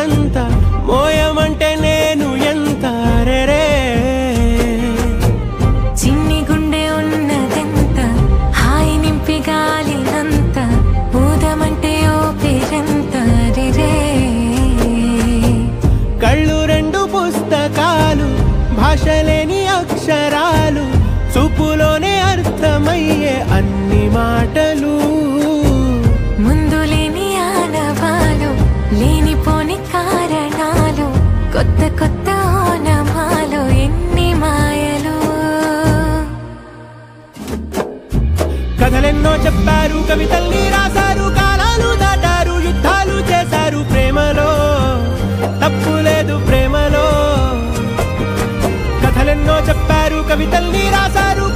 ఇదంతా మోయమంటే నేను ఎంత రే చిన్ని గుండె ఉన్నదెంత హాయి నింపి గాలినంత ఊదమంటే ఓ పేరెంత రే కళ్ళు రెండు పుస్తకాలు భాషలేని అక్షరాలు చూపులోనే అర్థమయ్యే అన్ని మాటలు ముందు లేని ఆనవాలు లేనిపోని కారణాలు కొత్త కొత్త ఓనమాలు ఎన్ని మాయలు కథలెన్నో చెప్పారు కవితల్ని రాశారు కాలాలు దాటారు యుద్ధాలు చేశారు ప్రేమలో తప్పు లేదు ప్రేమలో కథలెన్నో చెప్పారు కవితల్ని రాశారు